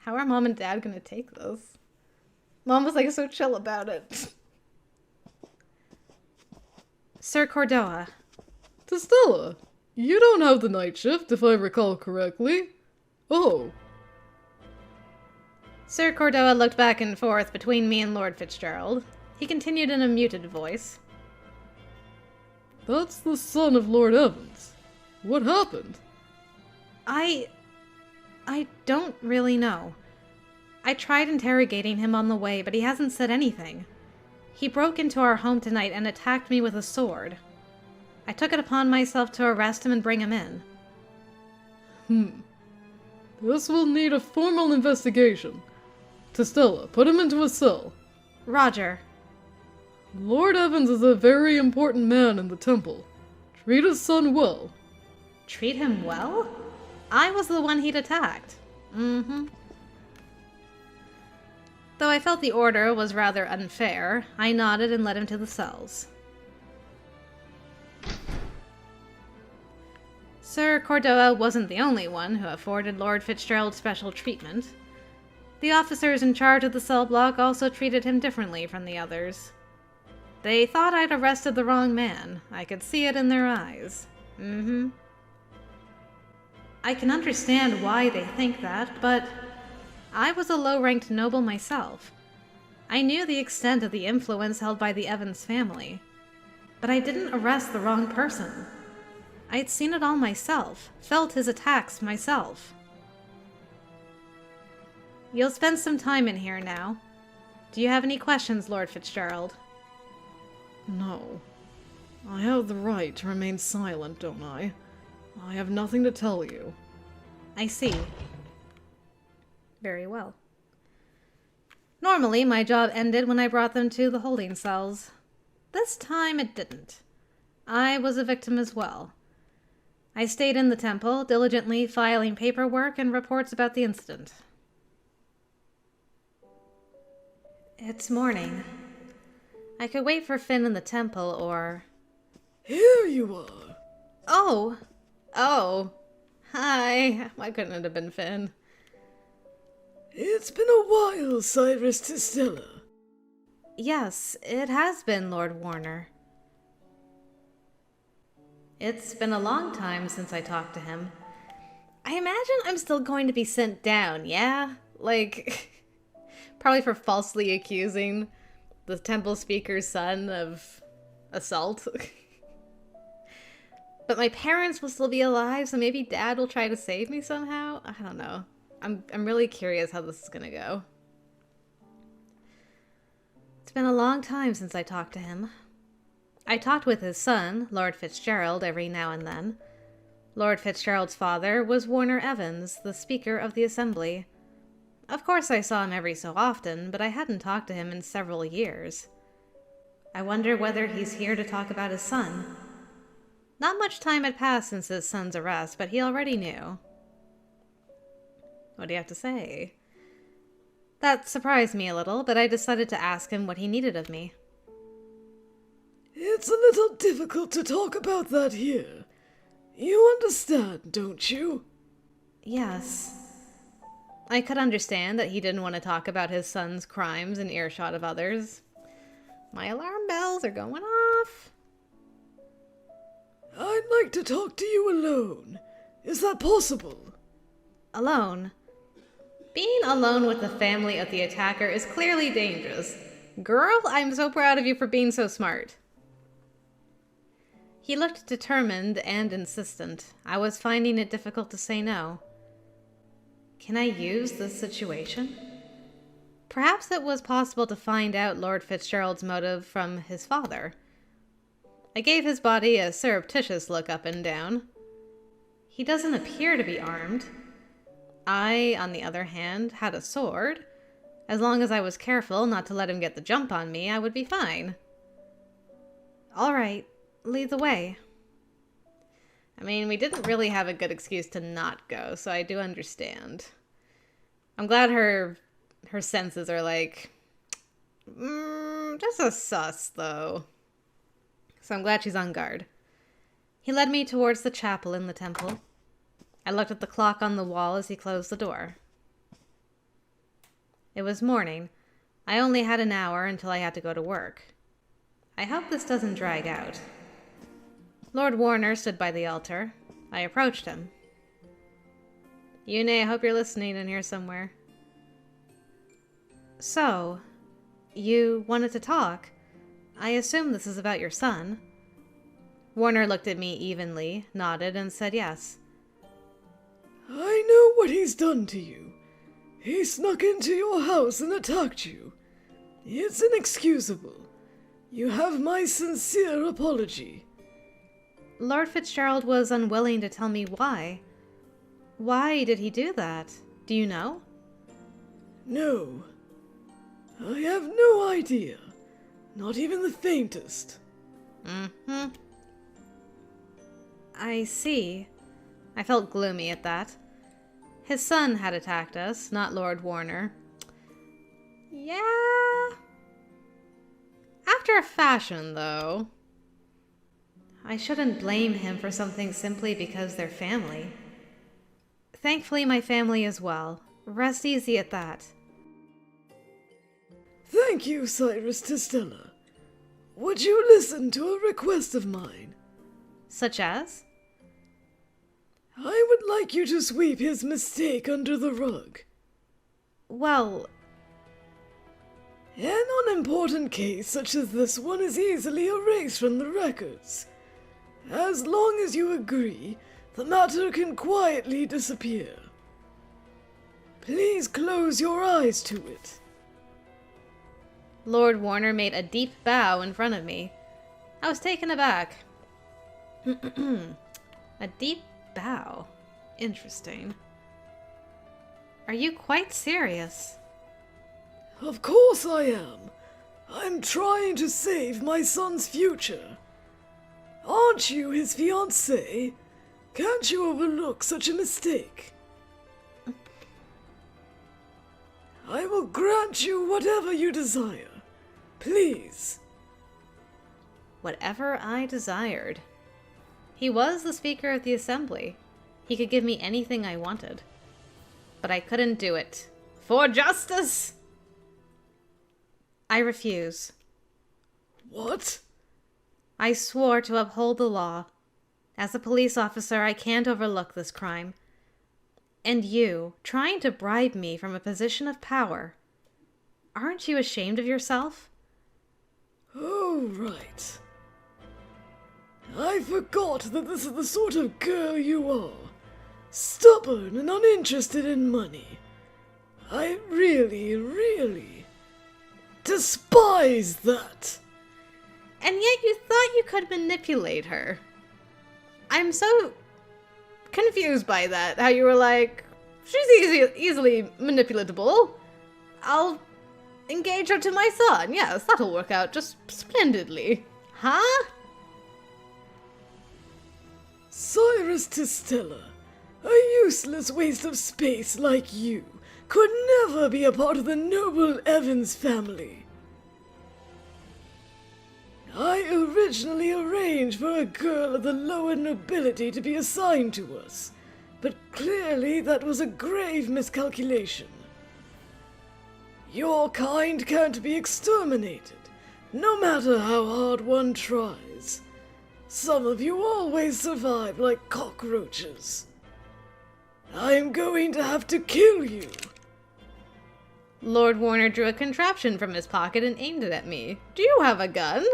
How are Mom and Dad gonna take this? Mom was like so chill about it. Sir Cordoa. Stella, you don't have the night shift, if I recall correctly. Oh. Sir Cordoa looked back and forth between me and Lord Fitzgerald. He continued in a muted voice. That's the son of Lord Evans. What happened? I don't really know. I tried interrogating him on the way, but he hasn't said anything. He broke into our home tonight and attacked me with a sword. I took it upon myself to arrest him and bring him in. This will need a formal investigation. Stella, put him into a cell. Roger. Lord Evans is a very important man in the temple. Treat his son well. Treat him well? I was the one he'd attacked. Though I felt the order was rather unfair, I nodded and led him to the cells. Sir Cordoa wasn't the only one who afforded Lord Fitzgerald special treatment. The officers in charge of the cell block also treated him differently from the others. They thought I'd arrested the wrong man. I could see it in their eyes. I can understand why they think that, but I was a low-ranked noble myself. I knew the extent of the influence held by the Evans family. But I didn't arrest the wrong person. I'd seen it all myself, felt his attacks myself. You'll spend some time in here now. Do you have any questions, Lord Fitzgerald? No. I have the right to remain silent, don't I? I have nothing to tell you. I see. Very well. Normally, my job ended when I brought them to the holding cells. This time it didn't. I was a victim as well. I stayed in the temple, diligently filing paperwork and reports about the incident. It's morning. I could wait for Finn in the temple, or... Here you are. Oh. Hi. Why couldn't it have been Finn? It's been a while, Cyrus Stella. Yes, it has been, Lord Warner. It's been a long time since I talked to him. I imagine I'm still going to be sent down, yeah? Like, probably for falsely accusing the temple speaker's son of assault. But my parents will still be alive, so maybe Dad will try to save me somehow? I don't know. I'm really curious how this is gonna go. It's been a long time since I talked to him. I talked with his son, Lord Fitzgerald, every now and then. Lord Fitzgerald's father was Warner Evans, the Speaker of the Assembly. Of course I saw him every so often, but I hadn't talked to him in several years. I wonder whether he's here to talk about his son. Not much time had passed since his son's arrest, but he already knew. What do you have to say? That surprised me a little, but I decided to ask him what he needed of me. It's a little difficult to talk about that here. You understand, don't you? Yes. I could understand that he didn't want to talk about his son's crimes in earshot of others. My alarm bells are going off. I'd like to talk to you alone. Is that possible? Alone? Being alone with the family of the attacker is clearly dangerous. Girl, I'm so proud of you for being so smart. He looked determined and insistent. I was finding it difficult to say no. Can I use this situation? Perhaps it was possible to find out Lord Fitzgerald's motive from his father. I gave his body a surreptitious look up and down. He doesn't appear to be armed. I, on the other hand, had a sword. As long as I was careful not to let him get the jump on me, I would be fine. All right, lead the way. I mean, we didn't really have a good excuse to not go, so I do understand. I'm glad her senses are like, just a sus, though. So I'm glad she's on guard. He led me towards the chapel in the temple. I looked at the clock on the wall as he closed the door. It was morning. I only had an hour until I had to go to work. I hope this doesn't drag out. Lord Warner stood by the altar. I approached him. Yune, I hope you're listening in here somewhere. So, you wanted to talk? I assume this is about your son. Warner looked at me evenly, nodded, and said yes. I know what he's done to you. He snuck into your house and attacked you. It's inexcusable. You have my sincere apology. Lord Fitzgerald was unwilling to tell me why. Why did he do that? Do you know? No. I have no idea. Not even the faintest. Mm-hmm. I see. I felt gloomy at that. His son had attacked us, not Lord Warner. Yeah. After a fashion, though. I shouldn't blame him for something simply because they're family. Thankfully, my family is well. Rest easy at that. Thank you, Cyrus Testella. Would you listen to a request of mine? Such as? I would like you to sweep his mistake under the rug. Well, an unimportant case such as this one is easily erased from the records. As long as you agree, the matter can quietly disappear. Please close your eyes to it. Lord Warner made a deep bow in front of me. I was taken aback. A deep bow. Interesting. Are you quite serious? Of course I am. I'm trying to save my son's future. Aren't you his fiancée? Can't you overlook such a mistake? I will grant you whatever you desire. Please. Whatever I desired. He was the Speaker of the Assembly. He could give me anything I wanted. But I couldn't do it. For justice! I refuse. What? I swore to uphold the law. As a police officer, I can't overlook this crime. And you, trying to bribe me from a position of power. Aren't you ashamed of yourself? Oh, right. I forgot that this is the sort of girl you are. Stubborn and uninterested in money. I really despise that. And yet you thought you could manipulate her. I'm so confused by that. How you were like, she's easily manipulatable. I'll engage her to my son. Yes, that'll work out just splendidly. Huh? Cyrus Testella, a useless waste of space like you, could never be a part of the noble Evans family. I originally arranged for a girl of the lower nobility to be assigned to us, but clearly that was a grave miscalculation. Your kind can't be exterminated, no matter how hard one tries. Some of you always survive like cockroaches. I'm going to have to kill you. Lord Warner drew a contraption from his pocket and aimed it at me. Do you have a gun?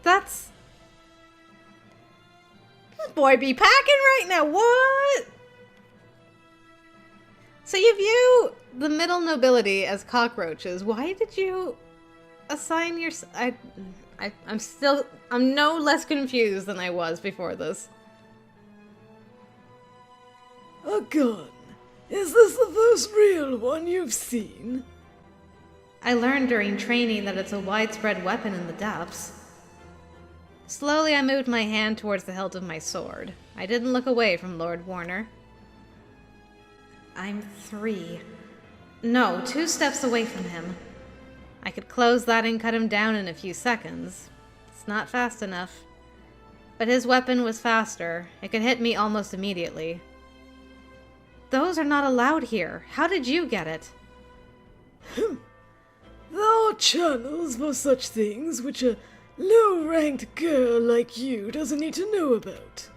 That's... This boy be packing right now, what? So you view the middle nobility as cockroaches. Why did you assign your... I'm no less confused than I was before this. A gun? Is this the first real one you've seen? I learned during training that it's a widespread weapon in the depths. Slowly, I moved my hand towards the hilt of my sword. I didn't look away from Lord Warner. I'm 3. No, 2 steps away from him. I could close that and cut him down in a few seconds. It's not fast enough. But his weapon was faster. It could hit me almost immediately. Those are not allowed here. How did you get it? There are channels for such things which a low-ranked girl like you doesn't need to know about.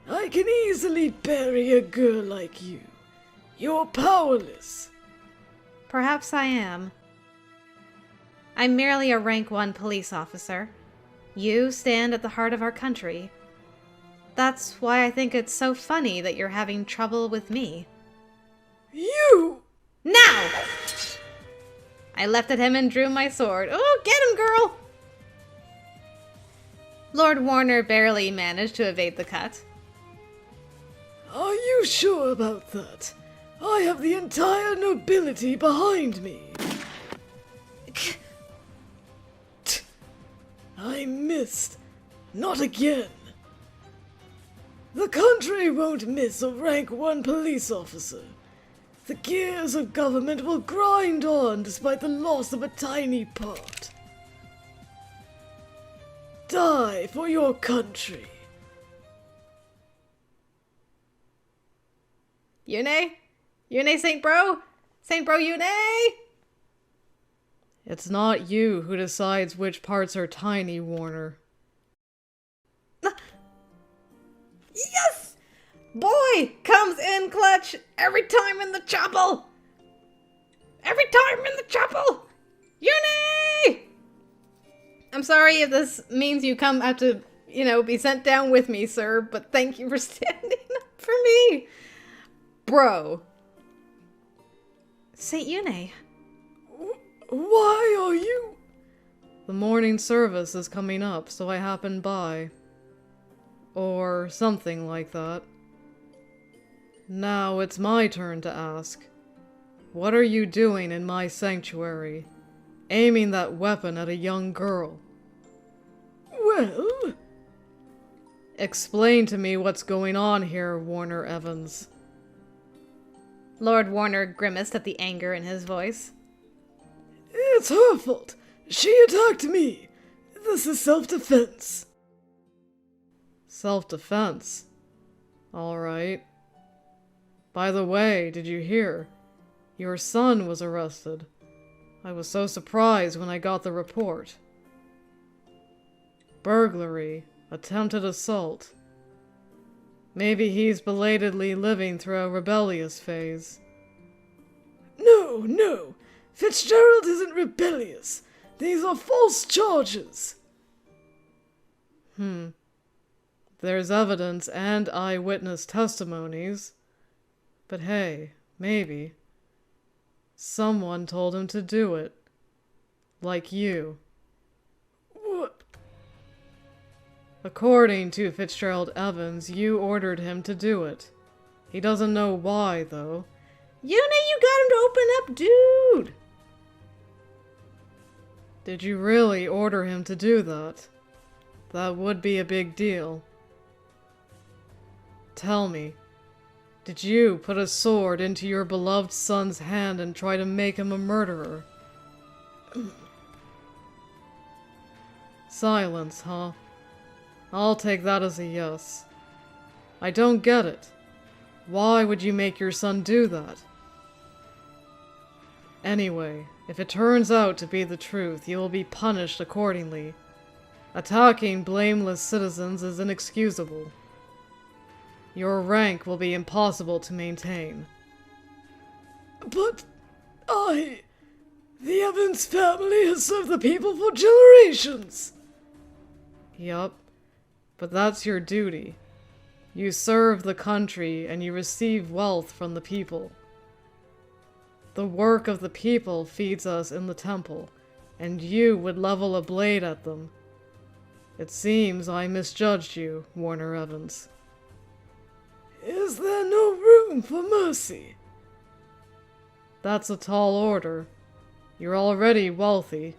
I can easily bury a girl like you. You're powerless. Perhaps I am. I'm merely a rank 1 police officer. You stand at the heart of our country. That's why I think it's so funny that you're having trouble with me. You! Now! I leapt at him and drew my sword. Oh, get him, girl! Lord Warner barely managed to evade the cut. Are you sure about that? I have the entire nobility behind me. I missed. Not again. The country won't miss a rank 1 police officer. The gears of government will grind on despite the loss of a tiny part. Die for your country. Yune? Yune Saint Bro? Saint Bro Yune? It's not you who decides which parts are tiny, Warner. Yes! Boy comes in clutch every time in the chapel! Every time in the chapel! Yune! I'm sorry if this means you have to, be sent down with me, sir, but thank you for standing up for me. Bro. Saint Yune. Why are you... The morning service is coming up, so I happened by. Or something like that. Now it's my turn to ask. What are you doing in my sanctuary? Aiming that weapon at a young girl? Well... Explain to me what's going on here, Warner Evans. Lord Warner grimaced at the anger in his voice. It's her fault. She attacked me. This is self-defense. Self-defense? All right. By the way, did you hear? Your son was arrested. I was so surprised when I got the report. Burglary, attempted assault. Maybe he's belatedly living through a rebellious phase. No. Fitzgerald isn't rebellious. These are false charges. There's evidence and eyewitness testimonies. But hey, maybe. Someone told him to do it. Like you. What? According to Fitzgerald Evans, you ordered him to do it. He doesn't know why, though. Yune, you got him to open up, dude! Did you really order him to do that? That would be a big deal. Tell me, did you put a sword into your beloved son's hand and try to make him a murderer? Silence, huh? I'll take that as a yes. I don't get it. Why would you make your son do that? Anyway, if it turns out to be the truth, you will be punished accordingly. Attacking blameless citizens is inexcusable. Your rank will be impossible to maintain. But the Evans family has served the people for generations. Yup, but that's your duty. You serve the country and you receive wealth from the people. The work of the people feeds us in the temple, and you would level a blade at them. It seems I misjudged you, Warner Evans. Is there no room for mercy? That's a tall order. You're already wealthy.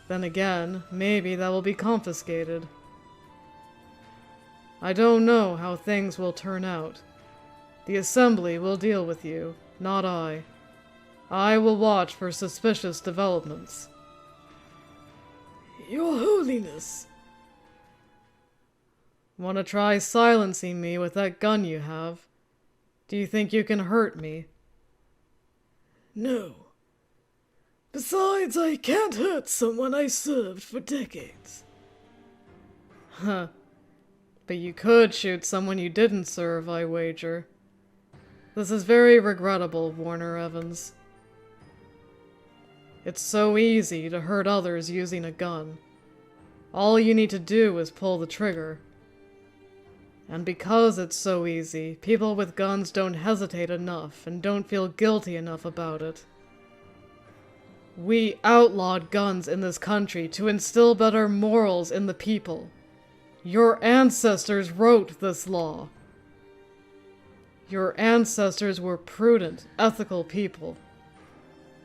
Then again, maybe that will be confiscated. I don't know how things will turn out. The Assembly will deal with you, not I. I will watch for suspicious developments. Your Holiness. Want to try silencing me with that gun you have? Do you think you can hurt me? No. Besides, I can't hurt someone I served for decades. Huh. But you could shoot someone you didn't serve, I wager. This is very regrettable, Warner Evans. It's so easy to hurt others using a gun. All you need to do is pull the trigger. And because it's so easy, people with guns don't hesitate enough and don't feel guilty enough about it. We outlawed guns in this country to instill better morals in the people. Your ancestors wrote this law. Your ancestors were prudent, ethical people.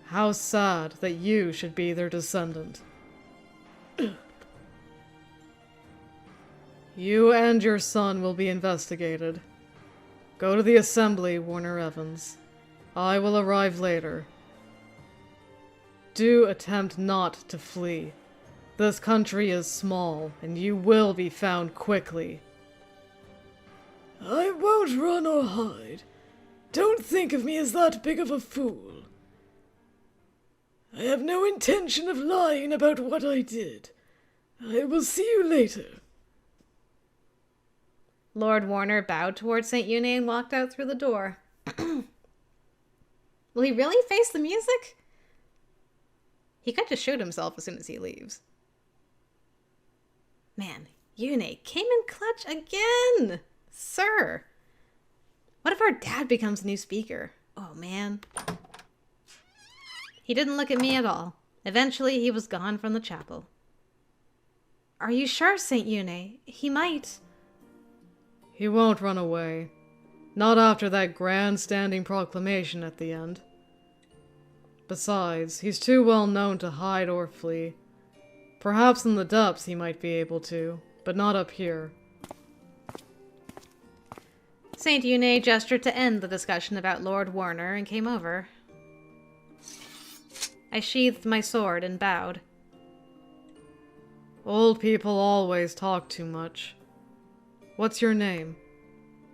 How sad that you should be their descendant. You and your son will be investigated. Go to the assembly, Warner Evans. I will arrive later. Do attempt not to flee. This country is small, and you will be found quickly. I won't run or hide. Don't think of me as that big of a fool. I have no intention of lying about what I did. I will see you later. Lord Warner bowed towards St. Eunae and walked out through the door. Will he really face the music? He could just shoot himself as soon as he leaves. Man, Eunae came in clutch again! Sir! What if our dad becomes the new speaker? Oh, man. He didn't look at me at all. Eventually, he was gone from the chapel. Are you sure, St. Eunae? He might... He won't run away. Not after that grandstanding proclamation at the end. Besides, he's too well known to hide or flee. Perhaps in the depths he might be able to, but not up here. St. Eunae gestured to end the discussion about Lord Warner and came over. I sheathed my sword and bowed. Old people always talk too much. What's your name?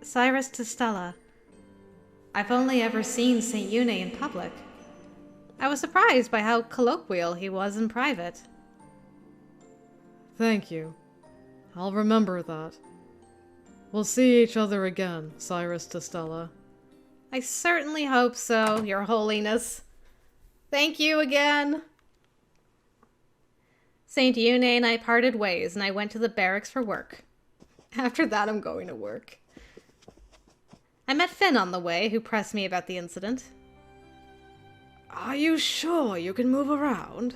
Cyrus Testella. I've only ever seen St. Eunae in public. I was surprised by how colloquial he was in private. Thank you. I'll remember that. We'll see each other again, Cyrus Testella. I certainly hope so, Your Holiness. Thank you again. St. Eunae and I parted ways, and I went to the barracks for work. After that, I'm going to work. I met Finn on the way, who pressed me about the incident. Are you sure you can move around?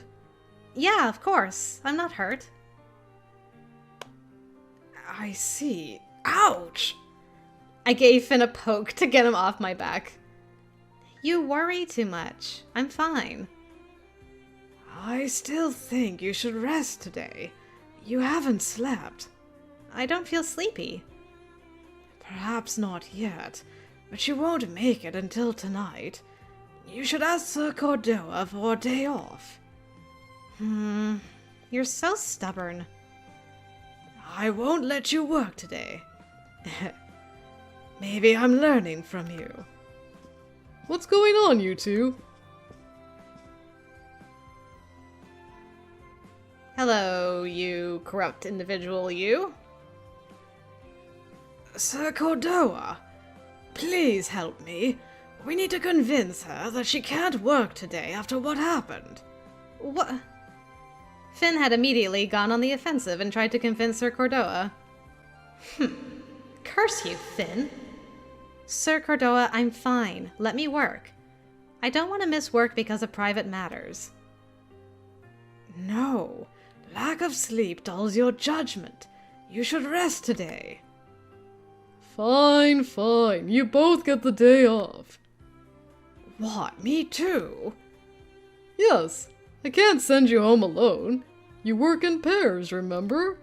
Yeah, of course. I'm not hurt. I see. Ouch! I gave Finn a poke to get him off my back. You worry too much. I'm fine. I still think you should rest today. You haven't slept. I don't feel sleepy. Perhaps not yet, but you won't make it until tonight. You should ask Sir Cordoa for a day off. You're so stubborn. I won't let you work today. Maybe I'm learning from you. What's going on, you two? Hello, you corrupt individual, you. Sir Cordoa, please help me. We need to convince her that she can't work today after what happened. What? Finn had immediately gone on the offensive and tried to convince Sir Cordoa. Curse you, Finn. Sir Cordoa, I'm fine. Let me work. I don't want to miss work because of private matters. No. Lack of sleep dulls your judgment. You should rest today. Fine, fine. You both get the day off. What, me too? Yes. I can't send you home alone. You work in pairs, remember?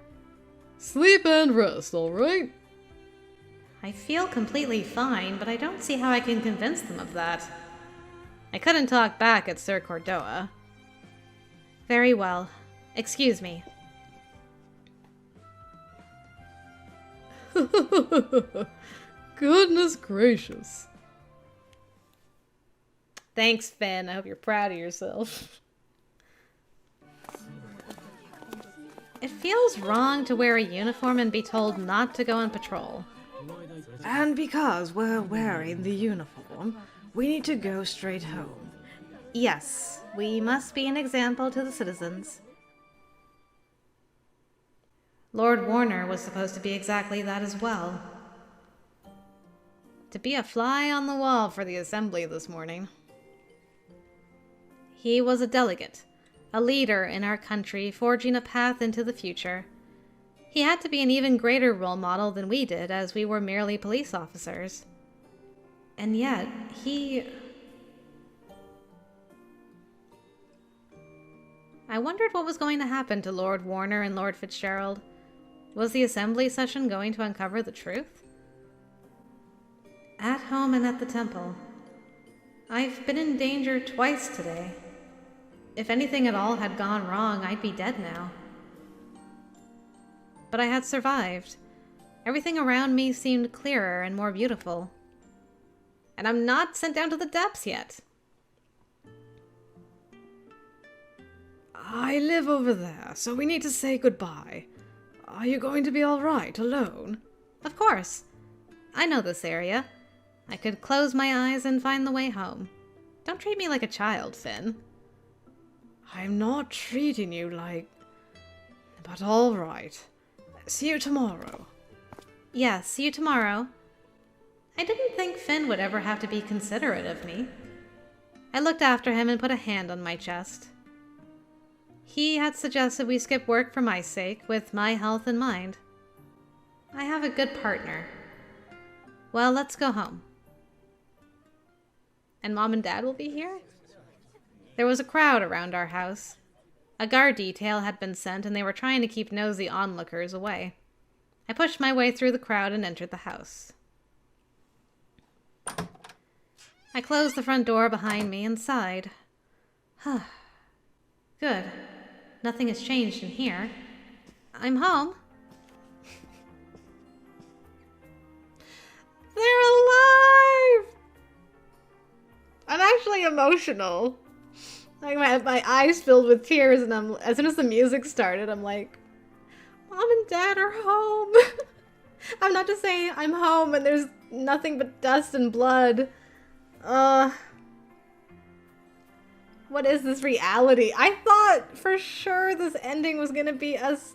Sleep and rest, all right? I feel completely fine, but I don't see how I can convince them of that. I couldn't talk back at Sir Cordoa. Very well. Excuse me. Goodness gracious. Thanks, Finn. I hope you're proud of yourself. It feels wrong to wear a uniform and be told not to go on patrol. And because we're wearing the uniform, we need to go straight home. Yes, we must be an example to the citizens. Lord Warner was supposed to be exactly that as well. To be a fly on the wall for the assembly this morning. He was a delegate, a leader in our country, forging a path into the future. He had to be an even greater role model than we did, as we were merely police officers. And yet, I wondered what was going to happen to Lord Warner and Lord Fitzgerald. Was the assembly session going to uncover the truth? At home and at the temple. I've been in danger twice today. If anything at all had gone wrong, I'd be dead now. But I had survived. Everything around me seemed clearer and more beautiful. And I'm not sent down to the depths yet. I live over there, so we need to say goodbye. Are you going to be all right alone? Of course. I know this area. I could close my eyes and find the way home. Don't treat me like a child, Finn. I'm not treating you like... But all right. See you tomorrow. Yes, see you tomorrow. I didn't think Finn would ever have to be considerate of me. I looked after him and put a hand on my chest. He had suggested we skip work for my sake, with my health in mind. I have a good partner. Well, let's go home. And Mom and Dad will be here? There was a crowd around our house. A guard detail had been sent, and they were trying to keep nosy onlookers away. I pushed my way through the crowd and entered the house. I closed the front door behind me and sighed. Good. Nothing has changed in here. I'm home. They're alive! I'm actually emotional. Like my eyes filled with tears, and as soon as the music started, I'm like, Mom and Dad are home. I'm not just saying I'm home and there's nothing but dust and blood. What is this reality? I thought for sure this ending was gonna be us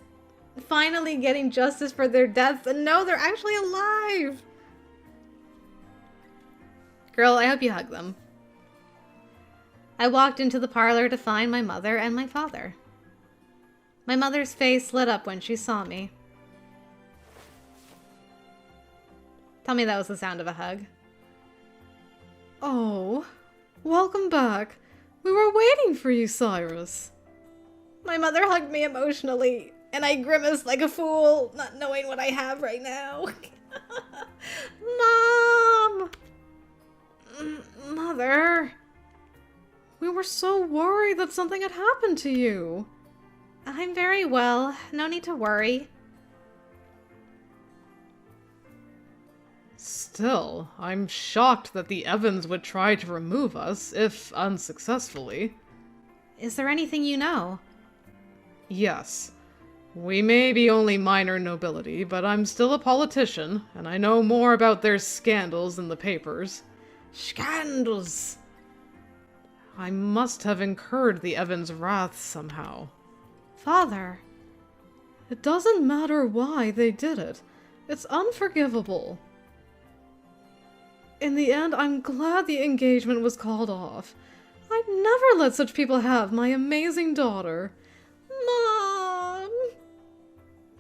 finally getting justice for their deaths, and no, they're actually alive. Girl, I hope you hug them. I walked into the parlor to find my mother and my father. My mother's face lit up when she saw me. Tell me that was the sound of a hug. Oh, welcome back. We were waiting for you, Cyrus. My mother hugged me emotionally, and I grimaced like a fool, not knowing what I have right now. Mom! Mother... We were so worried that something had happened to you. I'm very well. No need to worry. Still, I'm shocked that the Evans would try to remove us, if unsuccessfully. Is there anything you know? Yes. We may be only minor nobility, but I'm still a politician, and I know more about their scandals in the papers. Scandals! I must have incurred the Evans' wrath somehow. Father. It doesn't matter why they did it. It's unforgivable. In the end, I'm glad the engagement was called off. I'd never let such people have my amazing daughter. Mom!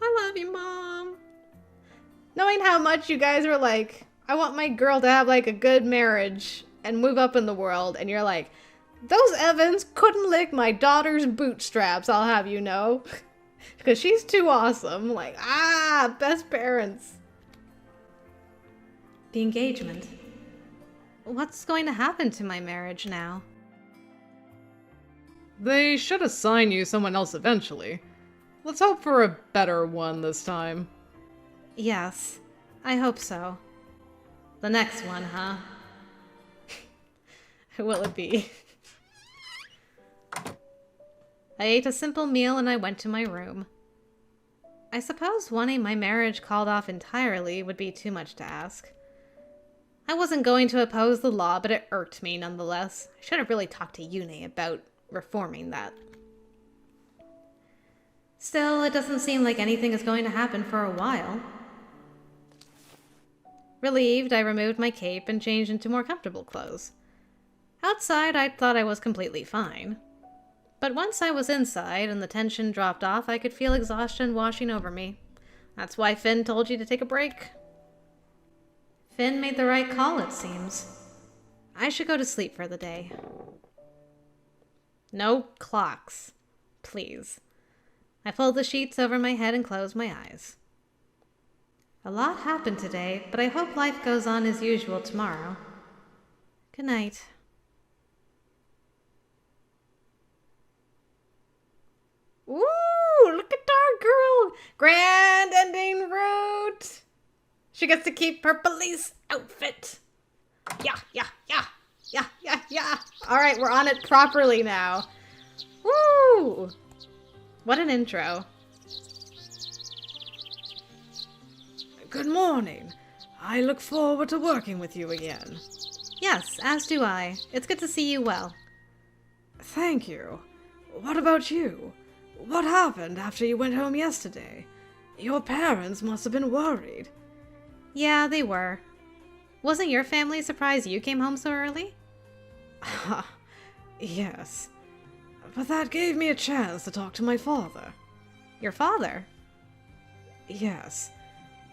I love you, Mom. Knowing how much you guys were like, I want my girl to have like a good marriage and move up in the world, and you're like, those Evans couldn't lick my daughter's bootstraps, I'll have you know. Because she's too awesome. Like, best parents. The engagement. What's going to happen to my marriage now? They should assign you someone else eventually. Let's hope for a better one this time. Yes, I hope so. The next one, huh? Who will it be? I ate a simple meal and I went to my room. I suppose wanting my marriage called off entirely would be too much to ask. I wasn't going to oppose the law, but it irked me nonetheless. I should have really talked to Yune about reforming that. Still, it doesn't seem like anything is going to happen for a while. Relieved, I removed my cape and changed into more comfortable clothes. Outside, I thought I was completely fine. But once I was inside and the tension dropped off, I could feel exhaustion washing over me. That's why Finn told you to take a break. Finn made the right call, it seems. I should go to sleep for the day. No clocks, please. I pulled the sheets over my head and closed my eyes. A lot happened today, but I hope life goes on as usual tomorrow. Good night. Ooh, look at our girl! Grand ending route! She gets to keep her police outfit. Yeah. All right, we're on it properly now. Woo! What an intro. Good morning. I look forward to working with you again. Yes, as do I. It's good to see you well. Thank you. What about you? What happened after you went home yesterday? Your parents must have been worried. Yeah, they were. Wasn't your family surprised you came home so early? Yes. But that gave me a chance to talk to my father. Your father? Yes.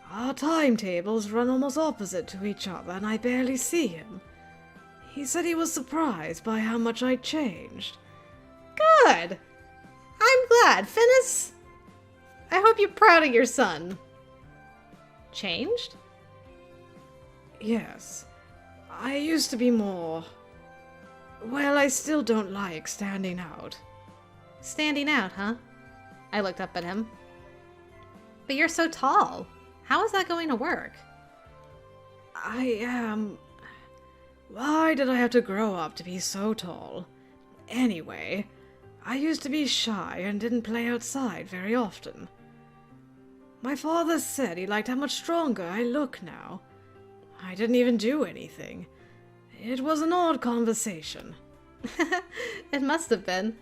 Our timetables run almost opposite to each other, and I barely see him. He said he was surprised by how much I'd changed. Good! I'm glad, Finnis! I hope you're proud of your son. Changed? Yes. I used to be more... Well, I still don't like standing out. Standing out, huh? I looked up at him. But you're so tall. How is that going to work? I am... Why did I have to grow up to be so tall? Anyway, I used to be shy and didn't play outside very often. My father said he liked how much stronger I look now. I didn't even do anything. It was an odd conversation. It must have been.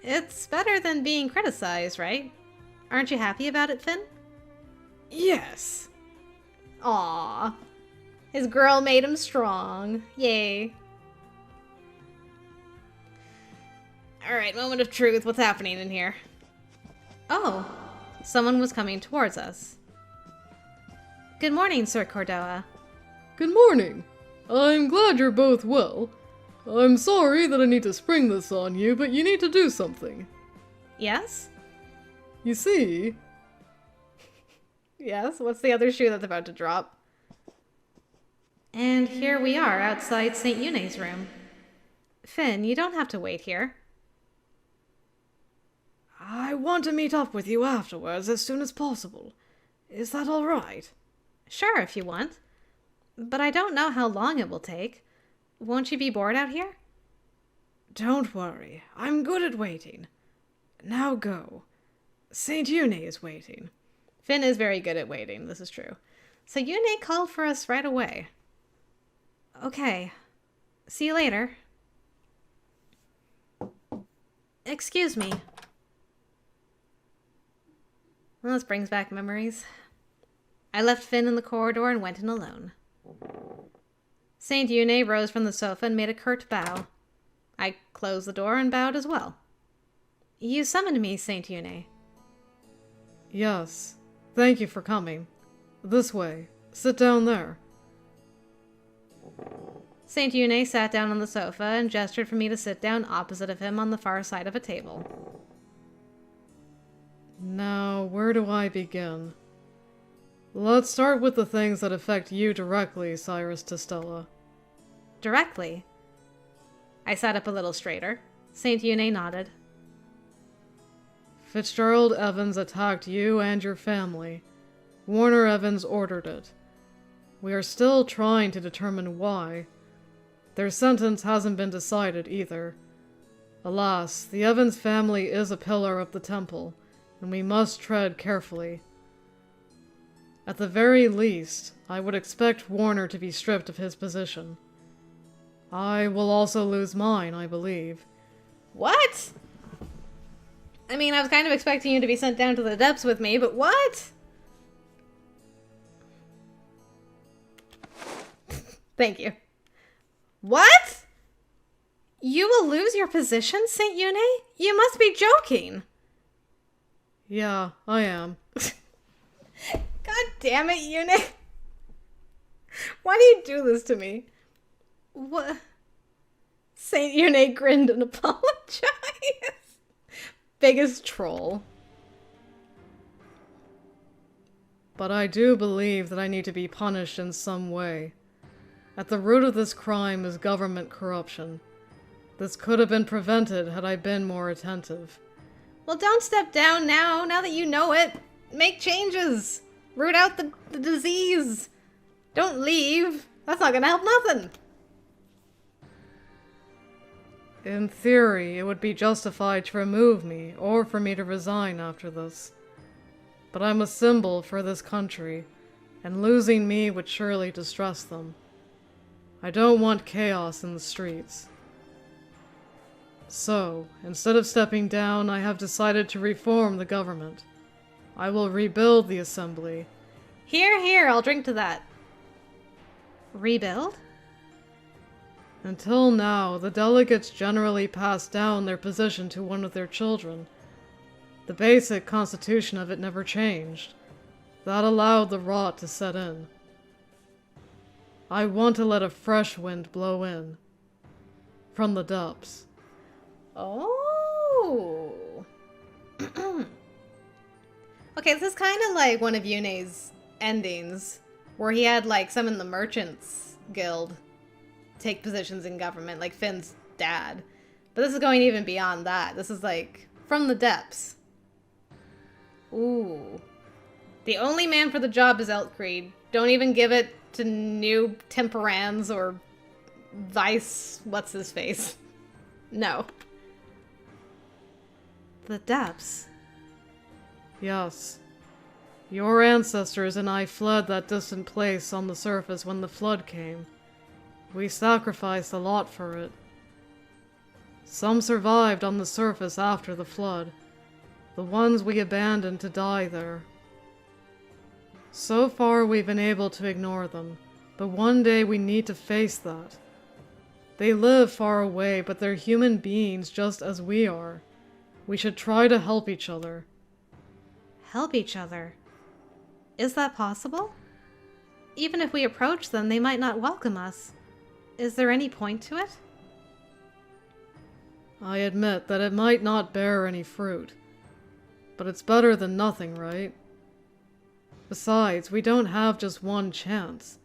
It's better than being criticized, right? Aren't you happy about it, Finn? Yes. Aww. His girl made him strong. Yay. Alright, moment of truth. What's happening in here? Oh, someone was coming towards us. Good morning, Sir Cordoa. Good morning. I'm glad you're both well. I'm sorry that I need to spring this on you, but you need to do something. Yes? You see... Yes? What's the other shoe that's about to drop? And here we are outside St. Eune's room. Finn, you don't have to wait here. I want to meet up with you afterwards as soon as possible. Is that all right? Sure, if you want. But I don't know how long it will take. Won't you be bored out here? Don't worry. I'm good at waiting. Now go. St. Eune is waiting. Finn is very good at waiting, this is true. So Eune called for us right away. Okay. See you later. Excuse me. Well, this brings back memories. I left Finn in the corridor and went in alone. St. Eune rose from the sofa and made a curt bow. I closed the door and bowed as well. You summoned me, St. Eune. Yes. Thank you for coming. This way. Sit down there. St. Eune sat down on the sofa and gestured for me to sit down opposite of him on the far side of a table. Now, where do I begin? Let's start with the things that affect you directly, Cyrus Testella. Directly? I sat up a little straighter. St. Eune nodded. Fitzgerald Evans attacked you and your family. Warner Evans ordered it. We are still trying to determine why. Their sentence hasn't been decided either. Alas, the Evans family is a pillar of the temple, and we must tread carefully. At the very least, I would expect Warner to be stripped of his position. I will also lose mine, I believe. What? I mean, I was kind of expecting you to be sent down to the depths with me, but what? Thank you. What? You will lose your position, Saint Yune? You must be joking. Yeah, I am. God damn it, Yune. Why do you do this to me? What? Saint Yune grinned and apologized. Biggest troll. But I do believe that I need to be punished in some way. At the root of this crime is government corruption. This could have been prevented had I been more attentive. Well, don't step down now that you know it. Make changes. Root out the disease. Don't leave. That's not gonna help nothing. In theory, it would be justified to remove me, or for me to resign after this. But I'm a symbol for this country, and losing me would surely distress them. I don't want chaos in the streets. So, instead of stepping down, I have decided to reform the government. I will rebuild the assembly. Here, here, I'll drink to that. Rebuild? Until now, the delegates generally passed down their position to one of their children. The basic constitution of it never changed. That allowed the rot to set in. I want to let a fresh wind blow in. From the depths. Oh. Okay, this is kind of like one of Yune's endings, where he had like some in the Merchants Guild take positions in government, like Finn's dad. But this is going even beyond that. This is like from the depths. Ooh. The only man for the job is Elkreed. Don't even give it to New Temperans or Vice what's his face. No. The depths. Yes. Your ancestors and I fled that distant place on the surface when the flood came. We sacrificed a lot for it. Some survived on the surface after the flood, the ones we abandoned to die there. So far we've been able to ignore them, but one day we need to face that. They live far away, but they're human beings just as we are. We should try to help each other. Help each other? Is that possible? Even if we approach them, they might not welcome us. Is there any point to it? I admit that it might not bear any fruit. But it's better than nothing, right? Besides, we don't have just one chance.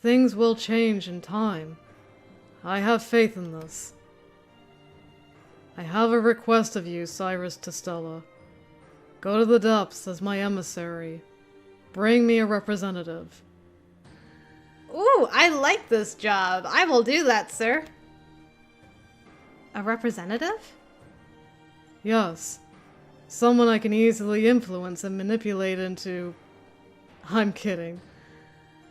Things will change in time. I have faith in this. I have a request of you, Cyrus Testella. Go to the depths as my emissary. Bring me a representative. Ooh, I like this job. I will do that, sir. A representative? Yes. Someone I can easily influence and manipulate into... I'm kidding.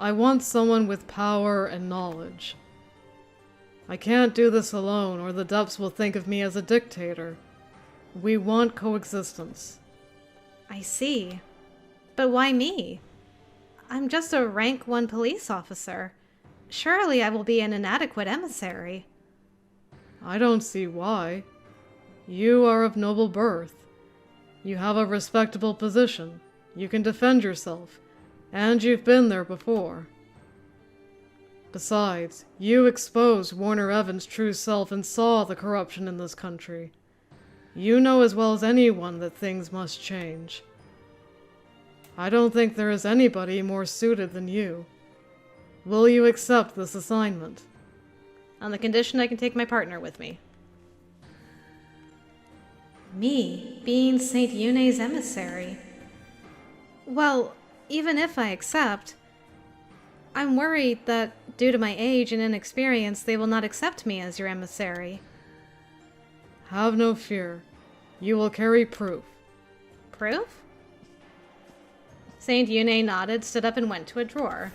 I want someone with power and knowledge. I can't do this alone, or the depths will think of me as a dictator. We want coexistence. I see. But why me? I'm just a rank 1 police officer. Surely I will be an inadequate emissary. I don't see why. You are of noble birth. You have a respectable position. You can defend yourself. And you've been there before. Besides, you exposed Warner Evans' true self and saw the corruption in this country. You know as well as anyone that things must change. I don't think there is anybody more suited than you. Will you accept this assignment? On the condition I can take my partner with me. Me being Saint Yune's emissary? Well, even if I accept, I'm worried that, due to my age and inexperience, they will not accept me as your emissary. Have no fear. You will carry proof. Proof? Saint Yune nodded, stood up, and went to a drawer.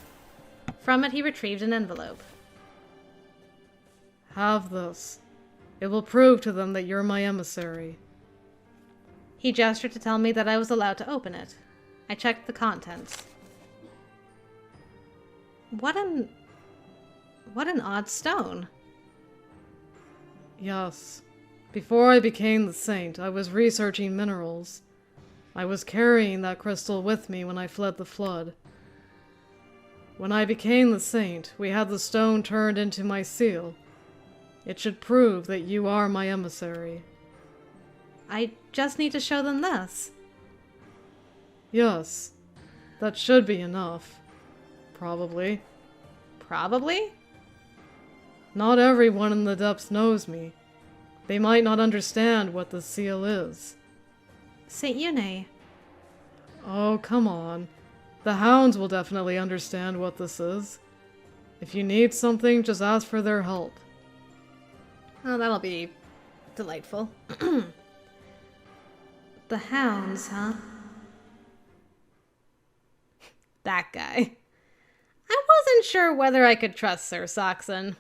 From it, he retrieved an envelope. Have this. It will prove to them that you're my emissary. He gestured to tell me that I was allowed to open it. I checked the contents. What an odd stone. Yes. Before I became the saint, I was researching minerals. I was carrying that crystal with me when I fled the flood. When I became the saint, we had the stone turned into my seal. It should prove that you are my emissary. I just need to show them this. Yes. That should be enough. Probably. Probably? Not everyone in the depths knows me. They might not understand what the seal is. Saint Yune. Oh, come on. The hounds will definitely understand what this is. If you need something, just ask for their help. Oh, that'll be delightful. The hounds, huh? That guy. I wasn't sure whether I could trust Sir Saxon.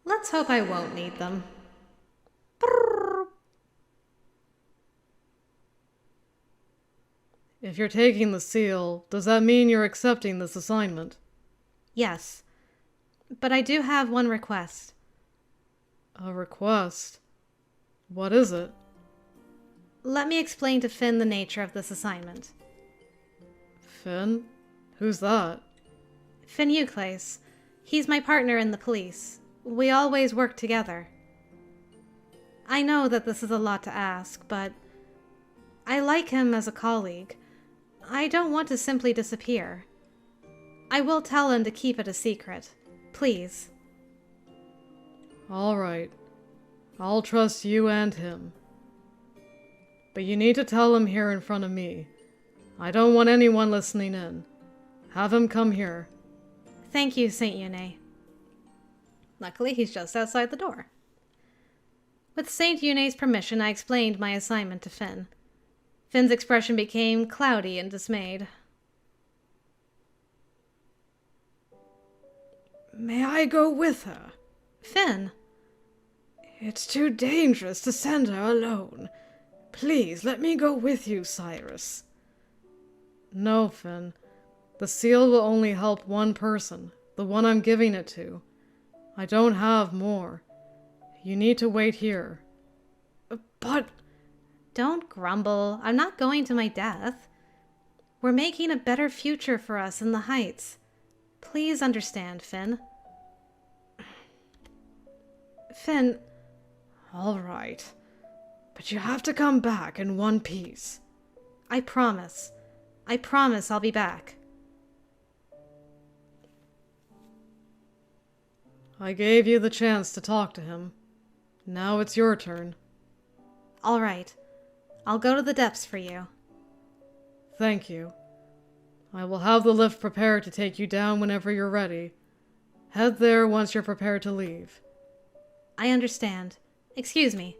Let's hope I won't need them. Brrr. If you're taking the seal, does that mean you're accepting this assignment? Yes. But I do have one request. A request? What is it? Let me explain to Finn the nature of this assignment. Finn? Who's that? Finn Euclase. He's my partner in the police. We always work together. I know that this is a lot to ask, but I like him as a colleague. I don't want to simply disappear. I will tell him to keep it a secret. Please. All right. I'll trust you and him. But you need to tell him here in front of me. I don't want anyone listening in. Have him come here. Thank you, Saint Yune. Luckily, he's just outside the door. With Saint Yune's permission, I explained my assignment to Finn. Finn's expression became cloudy and dismayed. May I go with her? Finn! It's too dangerous to send her alone. Please, let me go with you, Cyrus. No, Finn. The seal will only help one person, the one I'm giving it to. I don't have more. You need to wait here. But... Don't grumble. I'm not going to my death. We're making a better future for us in the Heights. Please understand, Finn. Finn... All right. But you have to come back in one piece. I promise. I promise I'll be back. I gave you the chance to talk to him. Now it's your turn. All right. I'll go to the depths for you. Thank you. I will have the lift prepared to take you down whenever you're ready. Head there once you're prepared to leave. I understand. Excuse me.